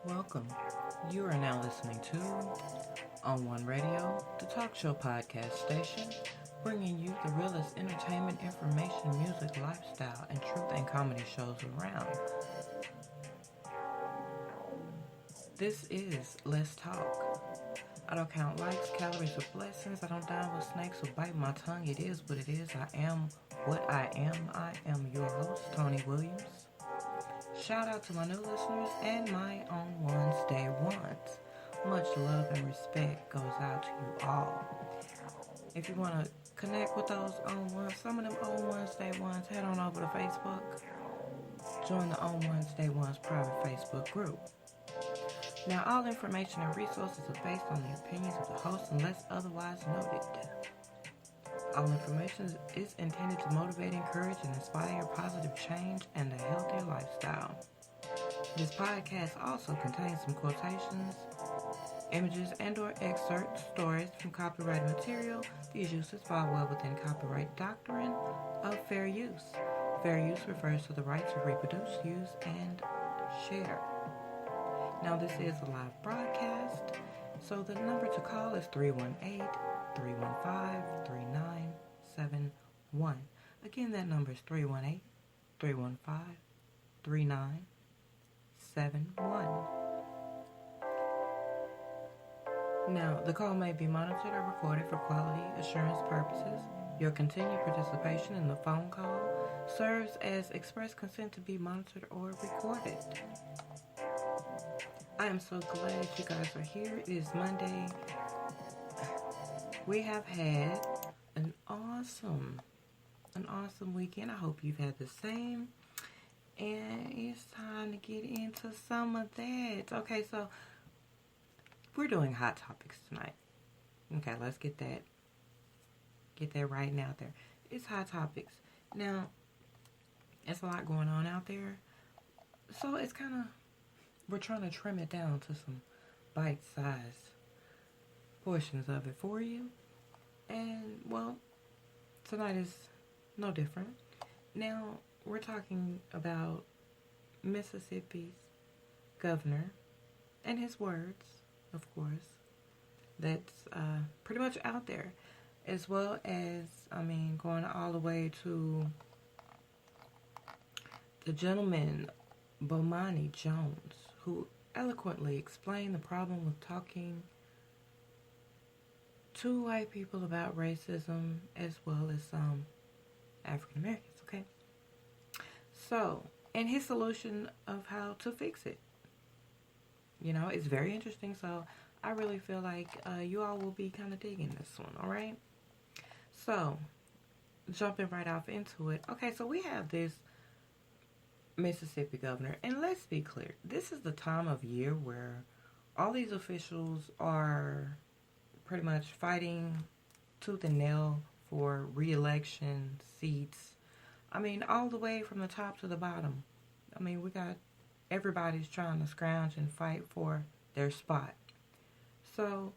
Welcome. You are now listening to On One Radio, the talk show podcast station, bringing you the realest entertainment, information, music, lifestyle, and truth and comedy shows around. This is Let's Talk. I don't count likes, calories, or blessings. I don't dine with snakes or bite my tongue. It is what it is. I am what I am. I am your host, Tony Williams. Shout out to my new listeners and my own ones, day ones. Much love and respect goes out to you all. If you want to connect with those own ones, some of them own ones, day ones, head on over to Facebook. Join the own ones, day ones private Facebook group. Now, all information and resources are based on the opinions of the host unless otherwise noted. All information is intended to motivate, encourage, and inspire positive change and a healthier lifestyle. This podcast also contains some quotations, images, and/or excerpt stories from copyrighted material. These uses fall well within copyright doctrine of fair use. Fair use refers to the right to reproduce, use, and share. Now, this is a live broadcast, so the number to call is 318-315-3971. Again, that number is 318-315-3971. Now, the call may be monitored or recorded for quality assurance purposes. Your continued participation in the phone call serves as express consent to be monitored or recorded. I am so glad you guys are here. It is Monday. We have had an awesome weekend. I hope you've had the same. And it's time to get into some of that. Okay, so we're doing hot topics tonight. Okay, let's get that right now there. It's hot topics. Now, it's a lot going on out there. So it's kind of, we're trying to trim it down to some bite-sized portions of it for you. And, well, tonight is no different. Now, we're talking about Mississippi's governor and his words, of course, that's pretty much out there. As well as, going all the way to the gentleman, Bomani Jones, who eloquently explained the problem with talking to white people about racism as well as some African Americans, okay? So, and his solution of how to fix it. It's very interesting, so I really feel like you all will be kind of digging this one, all right? So, jumping right off into it. Okay, so we have this Mississippi governor, and let's be clear, this is the time of year where all these officials are pretty much fighting tooth and nail for re-election seats. All the way from the top to the bottom. We got everybody's trying to scrounge and fight for their spot. So,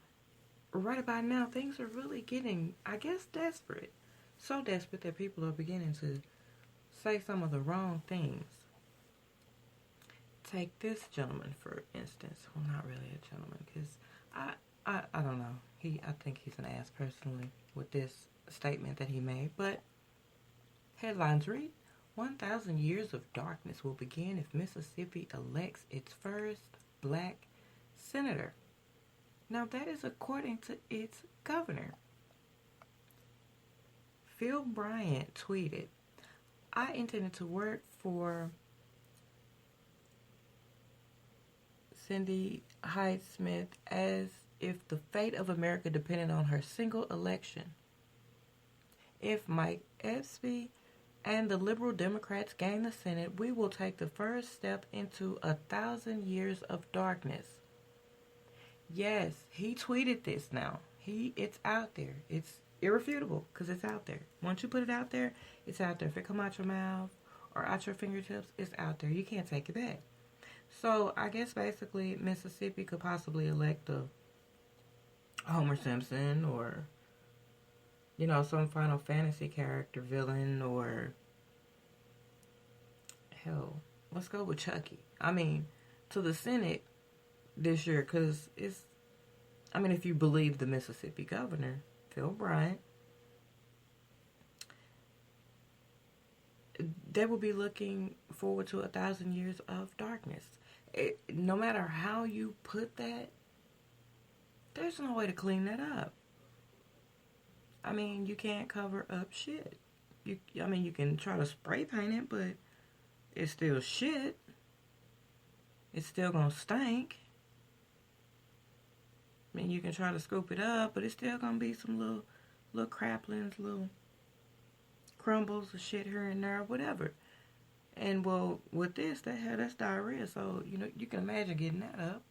right about now, things are really getting, I guess, desperate. So desperate that people are beginning to say some of the wrong things. Take this gentleman, for instance. Well, not really a gentleman, because I don't know. I think he's an ass personally with this statement that he made. But headlines read, 1,000 years of darkness will begin if Mississippi elects its first black senator. Now, that is according to its governor. Phil Bryant tweeted, I intended to work for Cindy Hyde-Smith as if the fate of America depended on her single election. If Mike Espy and the liberal Democrats gain the Senate, we will take the first step into 1,000 years of darkness. Yes, he tweeted this now. It's out there. It's irrefutable because it's out there. Once you put it out there, it's out there. If it come out your mouth or out your fingertips, it's out there. You can't take it back. So I guess basically Mississippi could possibly elect a Homer Simpson or, some Final Fantasy character villain, or hell, let's go with Chucky. To the Senate, this year, because if you believe the Mississippi governor, Phil Bryant, they will be looking forward to 1,000 years of darkness. No matter how you put that, there's no way to clean that up. You can't cover up shit. You can try to spray paint it, but it's still shit. It's still gonna stink. You can try to scoop it up, but it's still gonna be some little craplings, little crumbles of shit here and there, whatever. And well, with this, that's diarrhea, so you can imagine getting that up.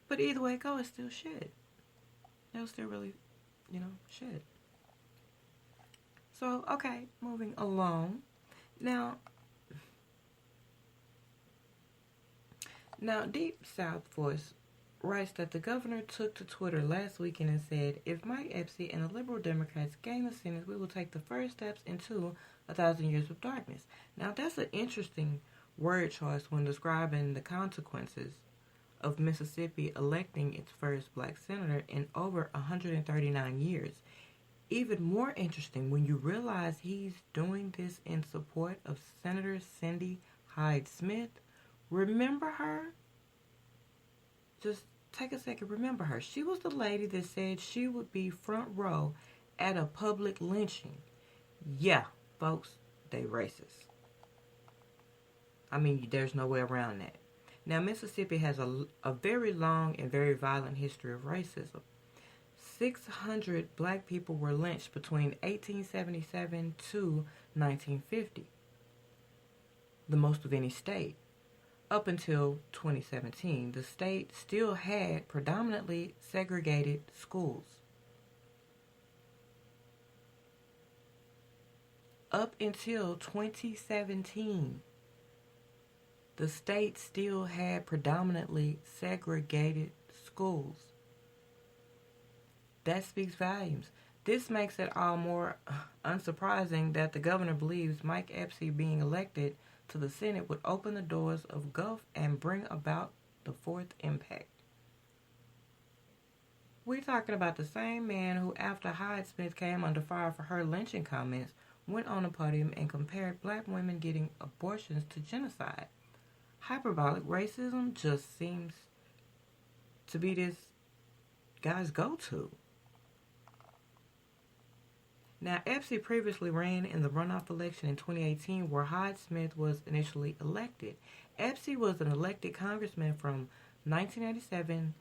But either way it goes, it's still shit. It was still really, shit. So, okay, moving along. Now, Deep South Voice writes that the governor took to Twitter last weekend and said, if Mike Epps and the liberal Democrats gain the Senate, we will take the first steps into 1,000 years of darkness. Now, that's an interesting word choice when describing the consequences of Mississippi electing its first black senator in over 139 years. Even more interesting when you realize he's doing this in support of Senator Cindy Hyde-Smith. Remember her? Just take a second, remember her. She was the lady that said she would be front row at a public lynching. Yeah, folks, they racist. There's no way around that. Now, Mississippi has a very long and very violent history of racism. 600 black people were lynched between 1877 to 1950, the most of any state. Up until 2017, the state still had predominantly segregated schools. Up until 2017, the state still had predominantly segregated schools. That speaks volumes. This makes it all more unsurprising that the governor believes Mike Epps being elected to the Senate would open the doors of Gulf and bring about the fourth impact. We're talking about the same man who, after Hyde-Smith came under fire for her lynching comments, went on a podium and compared black women getting abortions to genocide. Hyperbolic racism just seems to be this guy's go-to. Now, Epps previously ran in the runoff election in 2018 where Hyde-Smith was initially elected. Epps was an elected congressman from 1997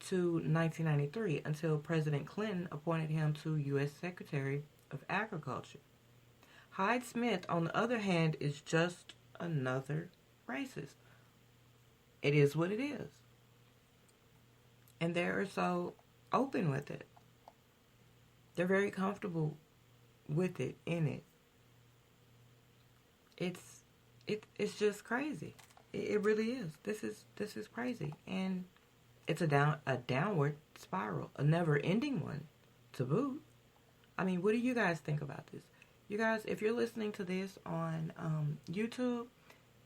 to 1993 until President Clinton appointed him to U.S. Secretary of Agriculture. Hyde-Smith, on the other hand, is just another racist. It is what it is. And they're so open with it. They're very comfortable with it, in it. It's just crazy. It really is. This is crazy. And it's a downward spiral, a never-ending one to boot. What do you guys think about this? You guys, if you're listening to this on YouTube,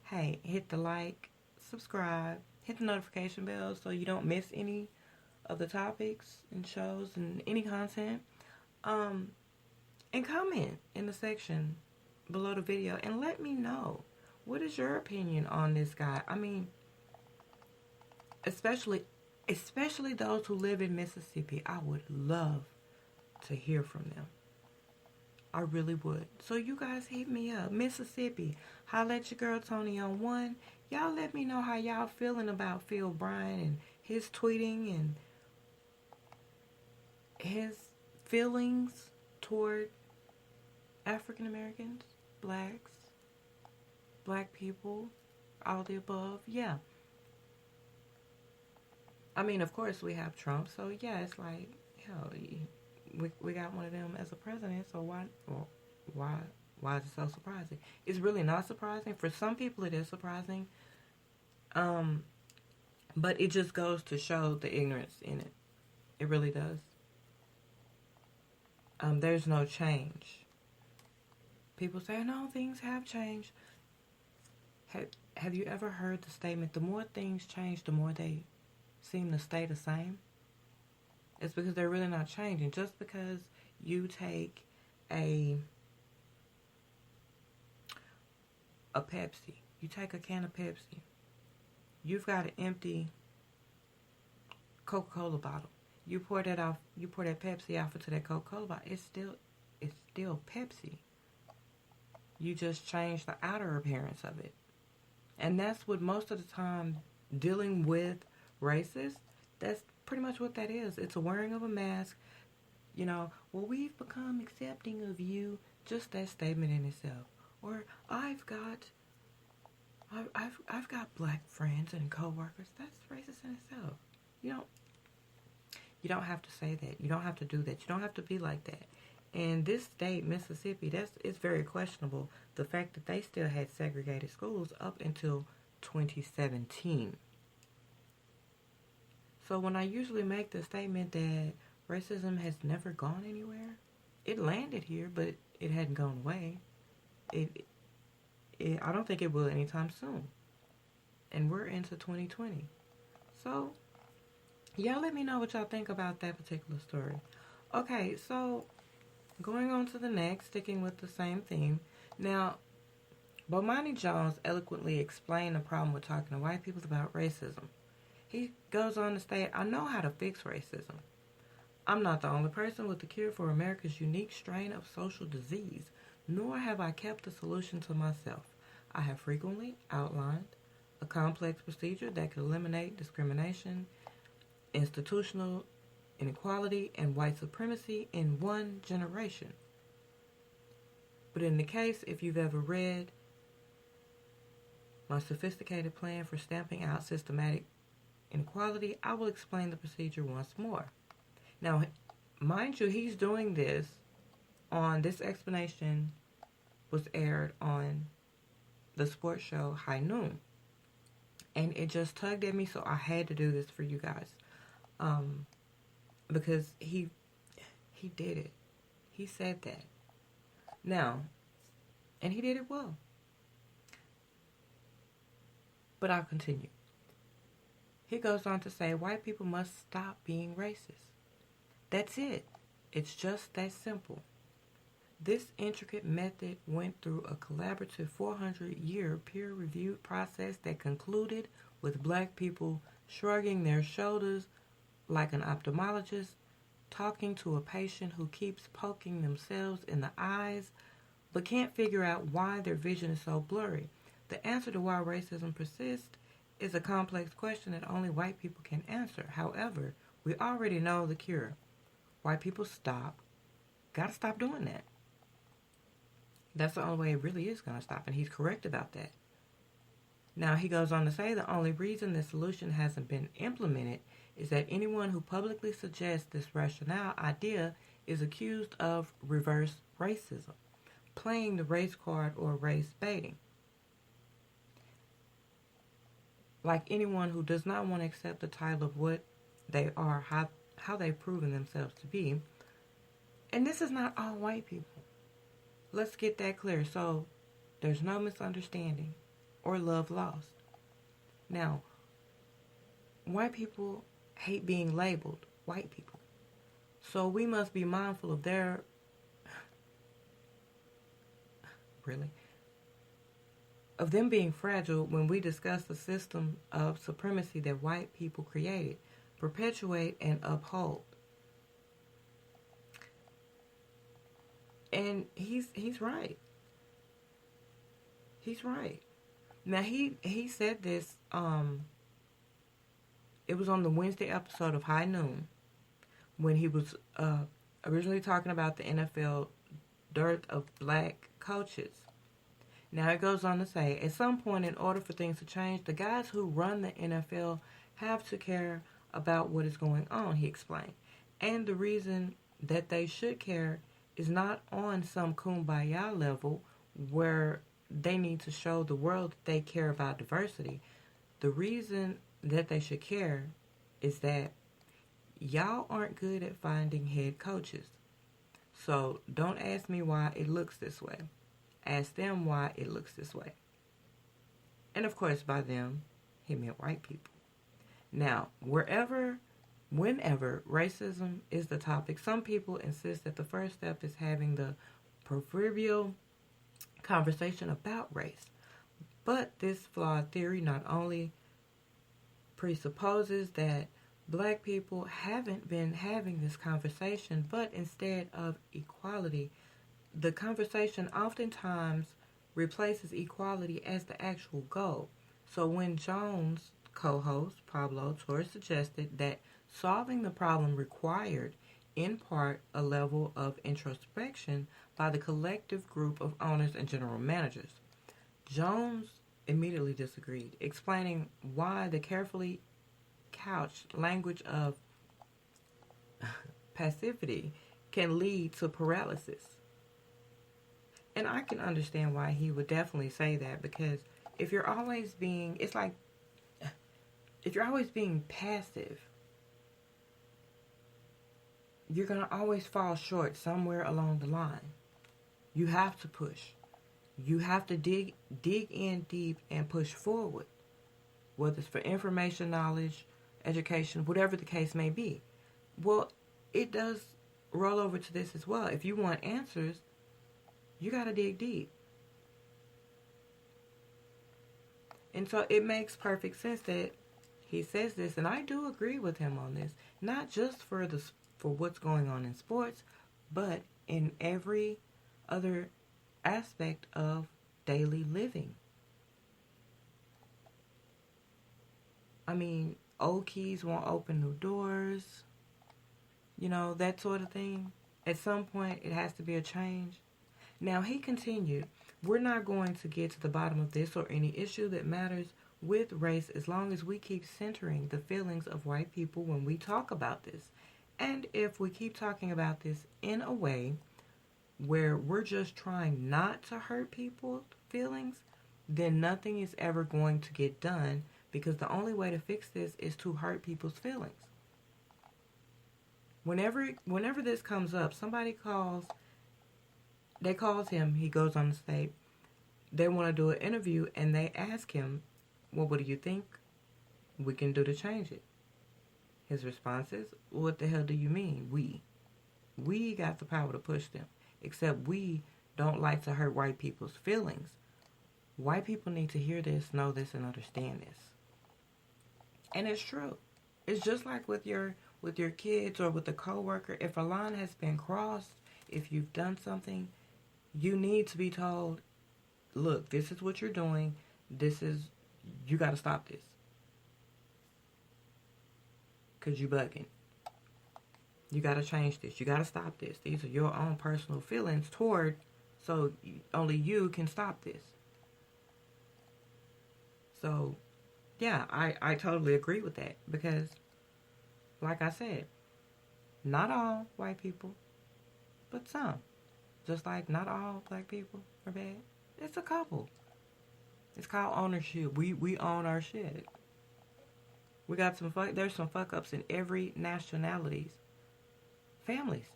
hey, hit the like, subscribe, hit the notification bell so you don't miss any of the topics and shows and any content. And comment in the section below the video and let me know, what is your opinion on this guy? Especially those who live in Mississippi. I would love to hear from them. I really would. So you guys hit me up. Mississippi, holla at your girl Tony on 1. Y'all let me know how y'all feeling about Phil Bryant and his tweeting and his feelings toward African Americans, blacks, black people, all the above. Yeah. Of course we have Trump, so yeah, it's like, hell, we got one of them as a president, so why is it so surprising? It's really not surprising. For some people it is surprising. But it just goes to show the ignorance in it. It really does. There's no change. People say, no, things have changed. Have you ever heard the statement, the more things change, the more they seem to stay the same, it's because they're really not changing. Just because you take a Pepsi, you take a can of Pepsi, you've got an empty Coca-Cola bottle. You pour that Pepsi off into that Coca-Cola bottle. It's still Pepsi. You just change the outer appearance of it. And that's what most of the time dealing with racists, that's pretty much what that is. It's a wearing of a mask. Well, we've become accepting of you. Just that statement in itself. Or I've got black friends and coworkers. That's racist in itself. You don't have to say that. You don't have to do that. You don't have to be like that. In this state, Mississippi, it's very questionable the fact that they still had segregated schools up until 2017. So when I usually make the statement that racism has never gone anywhere, it landed here, but it hadn't gone away. I don't think it will anytime soon. And we're into 2020. So, y'all let me know what y'all think about that particular story. Okay, so going on to the next, sticking with the same theme. Now, Bomani Jones eloquently explained the problem with talking to white people about racism. He goes on to state, I know how to fix racism. I'm not the only person with the cure for America's unique strain of social disease, nor have I kept the solution to myself. I have frequently outlined a complex procedure that could eliminate discrimination, institutional inequality, and white supremacy in one generation. But in the case, if you've ever read my sophisticated plan for stamping out systematic inequality, I will explain the procedure once more. Now, mind you, he's doing this explanation was aired on the sports show High Noon. And it just tugged at me, so I had to do this for you guys. Because he did it. He said that. Now, and he did it well. But I'll continue. He goes on to say, white people must stop being racist. That's it. It's just that simple. This intricate method went through a collaborative 400-year peer-reviewed process that concluded with black people shrugging their shoulders like an ophthalmologist talking to a patient who keeps poking themselves in the eyes but can't figure out why their vision is so blurry. The answer to why racism persists is a complex question that only white people can answer. However, we already know the cure. White people gotta stop doing that. That's the only way it really is going to stop, and he's correct about that. Now, he goes on to say the only reason the solution hasn't been implemented is that anyone who publicly suggests this rationale idea is accused of reverse racism, playing the race card or race baiting. Like anyone who does not want to accept the title of what they are, how they've proven themselves to be. And this is not all white people. Let's get that clear so there's no misunderstanding or love lost. Now, white people hate being labeled white people. So we must be mindful of their of them being fragile when we discuss the system of supremacy that white people created, perpetuate, and uphold. And he's right. He's right. Now he said this. It was on the Wednesday episode of High Noon when he was originally talking about the NFL dearth of black coaches. Now it goes on to say, at some point, in order for things to change, the guys who run the NFL have to care about what is going on. He explained, and the reason that they should care is not on some kumbaya level where they need to show the world that they care about diversity. The reason that they should care is that y'all aren't good at finding head coaches. So don't ask me why it looks this way. Ask them why it looks this way. And of course, by them, he meant white people. Now, whenever racism is the topic, some people insist that the first step is having the proverbial conversation about race. But this flawed theory not only presupposes that black people haven't been having this conversation, but instead of equality, the conversation oftentimes replaces equality as the actual goal. So when Jones' co-host, Pablo Torres, suggested that solving the problem required, in part, a level of introspection by the collective group of owners and general managers, Jones immediately disagreed, explaining why the carefully couched language of passivity can lead to paralysis. And I can understand why he would definitely say that, because if you're always being, it's like, if you're always being passive, you're going to always fall short somewhere along the line. You have to push. You have to dig in deep and push forward, whether it's for information, knowledge, education, whatever the case may be. Well, it does roll over to this as well. If you want answers, you got to dig deep. And so it makes perfect sense that he says this, and I do agree with him on this, not just for what's going on in sports, but in every other aspect of daily living. I mean, old keys won't open new doors, that sort of thing. At some point, it has to be a change. Now, he continued, we're not going to get to the bottom of this or any issue that matters with race as long as we keep centering the feelings of white people when we talk about this. And if we keep talking about this in a way where we're just trying not to hurt people's feelings, then nothing is ever going to get done, because the only way to fix this is to hurt people's feelings. Whenever this comes up, somebody calls him, he goes on the stage, they want to do an interview, and they ask him, well, what do you think we can do to change it? His response is, what the hell do you mean, we? We got the power to push them, except we don't like to hurt white people's feelings. White people need to hear this, know this, and understand this. And it's true. It's just like with your kids or with a coworker. If a line has been crossed, if you've done something, you need to be told, look, this is what you're doing. You got to stop this. Because you bugging. You got to change this. You got to stop this. These are your own personal feelings so only you can stop this. So, yeah, I totally agree with that, because, like I said, not all white people, but some. Just like not all black people are bad. It's a couple. It's called ownership. We own our shit. We got there's some fuck ups in every nationality's families.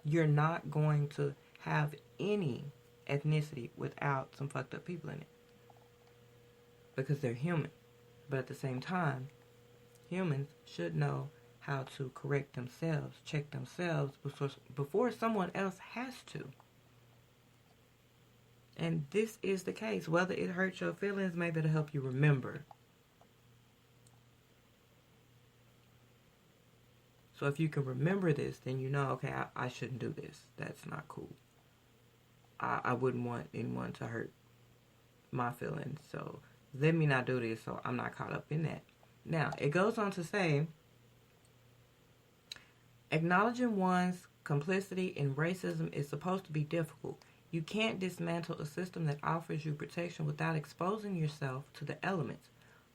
You're not going to have any ethnicity without some fucked up people in it, because they're human. But at the same time, humans should know how to correct themselves, check themselves before someone else has to. And this is the case. Whether it hurts your feelings, maybe it'll help you remember. So if you can remember this, then you know, okay, I shouldn't do this. That's not cool. I wouldn't want anyone to hurt my feelings. So let me not do this so I'm not caught up in that. Now, it goes on to say, acknowledging one's complicity in racism is supposed to be difficult. You can't dismantle a system that offers you protection without exposing yourself to the elements.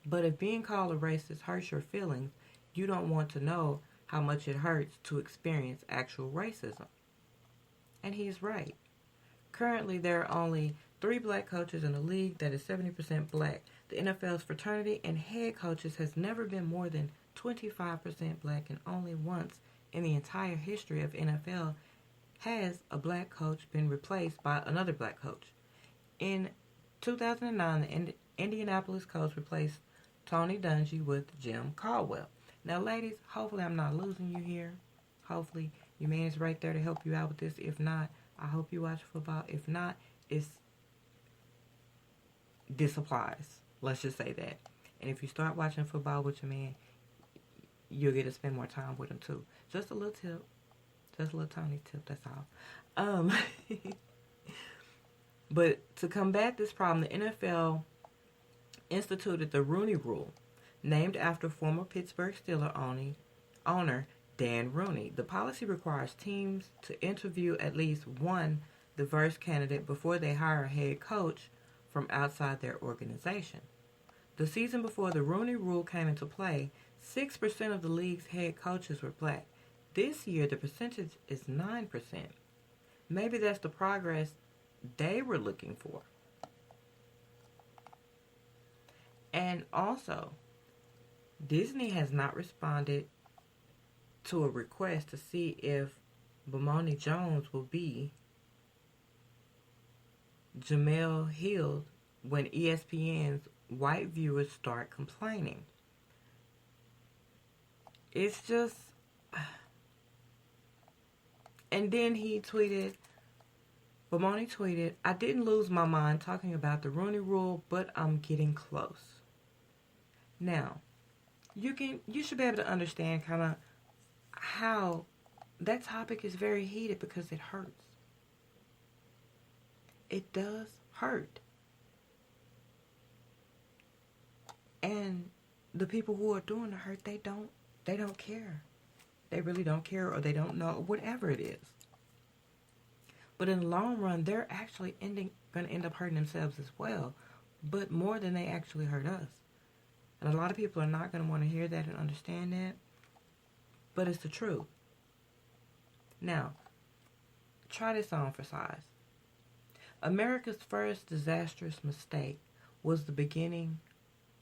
But if being called a racist hurts your feelings, you don't want to know how much it hurts to experience actual racism. And he's right. Currently, there are only 3 black coaches in a league that is 70% black. The NFL's fraternity and head coaches has never been more than 25% black, and only once in the entire history of NFL has a black coach been replaced by another black coach. In 2009, the Indianapolis Colts replaced Tony Dungy with Jim Caldwell. Now, ladies, hopefully I'm not losing you here. Hopefully your man is right there to help you out with this. If not, I hope you watch football. If not, this applies. Let's just say that. And if you start watching football with your man, you'll get to spend more time with him too. Just a little tip. Just a little tiny tip, that's all. But to combat this problem, the NFL instituted the Rooney Rule, named after former Pittsburgh Steelers owner Dan Rooney. The policy requires teams to interview at least one diverse candidate before they hire a head coach from outside their organization. The season before the Rooney Rule came into play, 6% of the league's head coaches were black. This year, the percentage is 9%. Maybe that's the progress they were looking for. And also, Disney has not responded to a request to see if Bomani Jones will be Jamel Hill when ESPN's white viewers start complaining. It's just... And then Bomani tweeted, I didn't lose my mind talking about the Rooney Rule, but I'm getting close. Now, you should be able to understand kind of how that topic is very heated because it hurts. It does hurt. And the people who are doing the hurt, they don't care. They really don't care, or they don't know, whatever it is. But in the long run, they're actually going to end up hurting themselves as well, but more than they actually hurt us. And a lot of people are not going to want to hear that and understand that, but it's the truth. Now, try this on for size. America's first disastrous mistake was the beginning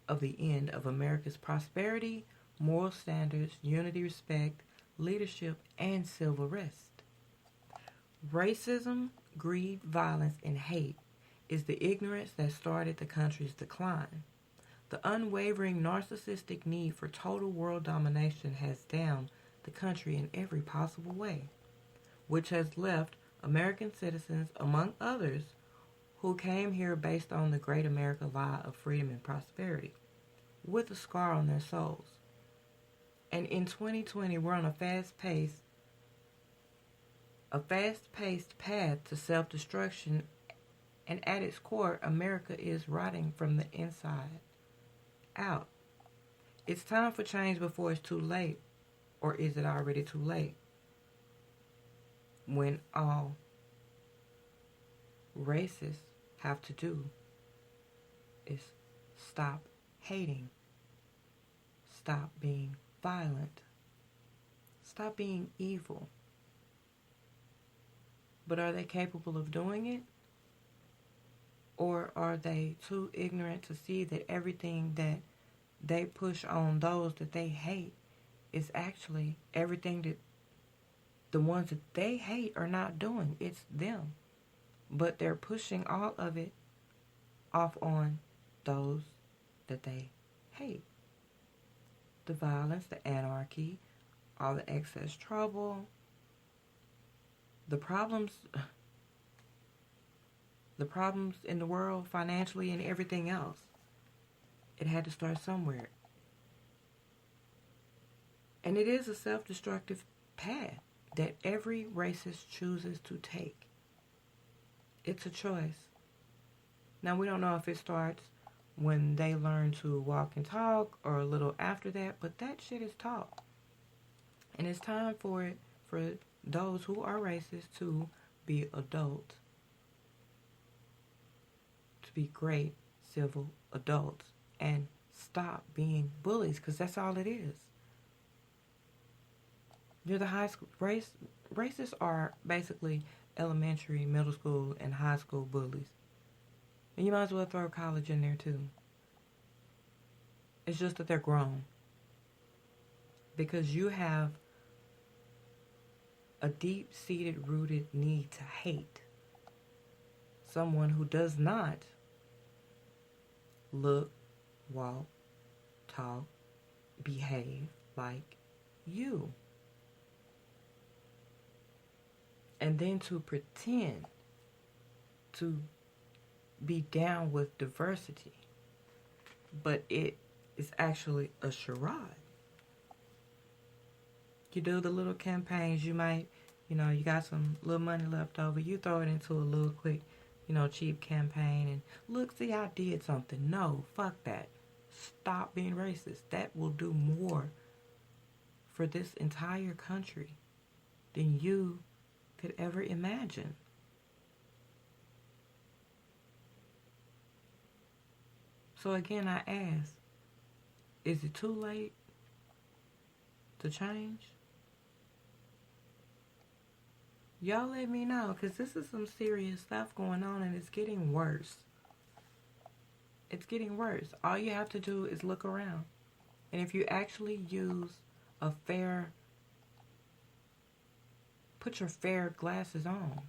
of the end of America's prosperity, moral standards, unity, respect, leadership, and civil rest. Racism, greed, violence, and hate is the ignorance that started the country's decline. The unwavering narcissistic need for total world domination has downed the country in every possible way, which has left American citizens, among others, who came here based on the great American lie of freedom and prosperity, with a scar on their souls. And in 2020, we're on a fast-paced path to self-destruction, and at its core, America is rotting from the inside out. It's time for change before it's too late, or is it already too late? When all racists have to do is stop hating, stop being violent, stop being evil. But are they capable of doing it? Or are they too ignorant to see that everything that they push on those that they hate is actually everything that the ones that they hate are not doing? It's them. But they're pushing all of it off on those that they hate. The violence, the anarchy, all the excess trouble, the problems in the world financially and everything else. It had to start somewhere. And it is a self-destructive path that every racist chooses to take. It's a choice. Now, we don't know if it starts when they learn to walk and talk or a little after that, but that shit is taught. And it's time for those who are racist to be adults, to be great civil adults, and stop being bullies, because that's all it is. You're the high school racists are basically elementary, middle school, and high school bullies. And you might as well throw college in there too. It's just that they're grown. Because you have a deep-seated, rooted need to hate someone who does not look, walk, talk, behave like you. And then to pretend to be down with diversity, but it is actually a charade. You do the little campaigns, you might, you got some little money left over, you throw it into a little quick, cheap campaign, and look, see, I did something. No, fuck that. Stop being racist. That will do more for this entire country than you could ever imagine. So again, I ask, is it too late to change? Y'all let me know, because this is some serious stuff going on, and it's getting worse. It's getting worse. All you have to do is look around. And if you actually use put your fair glasses on.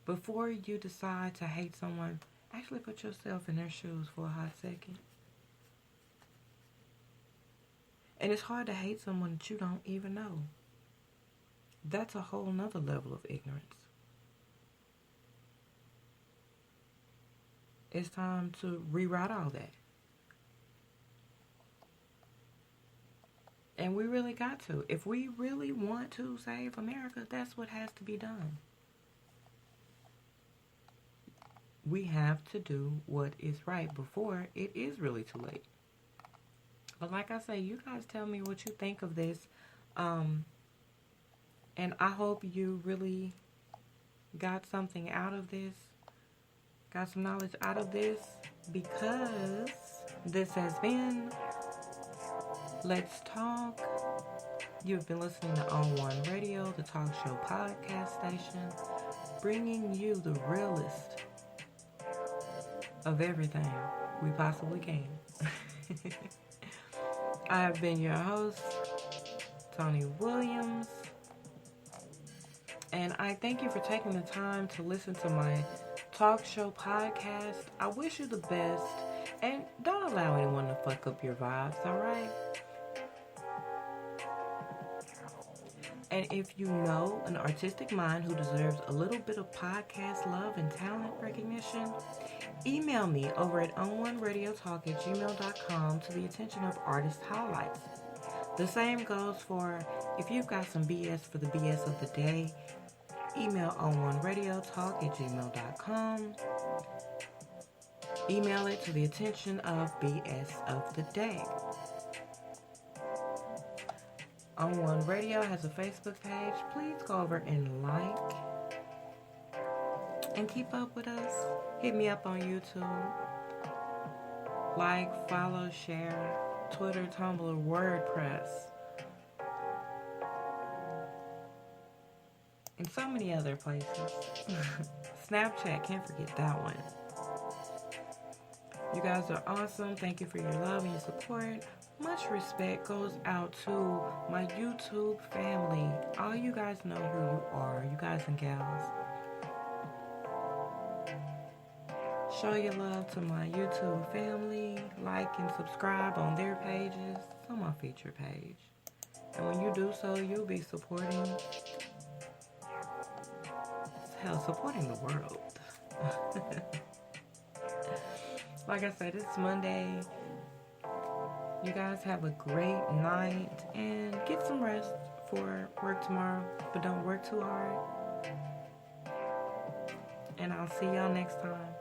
Before you decide to hate someone, actually put yourself in their shoes for a hot second. And it's hard to hate someone that you don't even know. That's a whole nother level of ignorance. It's time to rewrite all that. And we really got to. If we really want to save America, that's what has to be done. We have to do what is right before it is really too late. But like I say, you guys tell me what you think of this. And I hope you really got something out of this. Got some knowledge out of this. Because this has been Let's Talk. You've been listening to On One Radio, the talk show podcast station, bringing you the realest of everything we possibly can. I have been your host, Tony Williams, and I thank you for taking the time to listen to my talk show podcast. I wish you the best, and don't allow anyone to fuck up your vibes, alright? And if you know an artistic mind who deserves a little bit of podcast love and talent recognition, email me over at oneradiotalk@gmail.com to the attention of Artist Highlights. The same goes for if you've got some BS for the BS of the day, email oneradiotalk@gmail.com. Email it to the attention of BS of the day. On One Radio has a Facebook page. Please go over and like and keep up with us. Hit me up on YouTube. Like, follow, share, Twitter, Tumblr, WordPress, and so many other places. Snapchat, can't forget that one. You guys are awesome. Thank you for your love and your support. Much respect goes out to my YouTube family. All you guys know who you are, you guys and gals. Show your love to my YouTube family. Like and subscribe on their pages. It's on my feature page. And when you do so, you'll be supporting the world. Like I said, it's Monday. You guys have a great night and get some rest for work tomorrow, but don't work too hard. And I'll see y'all next time.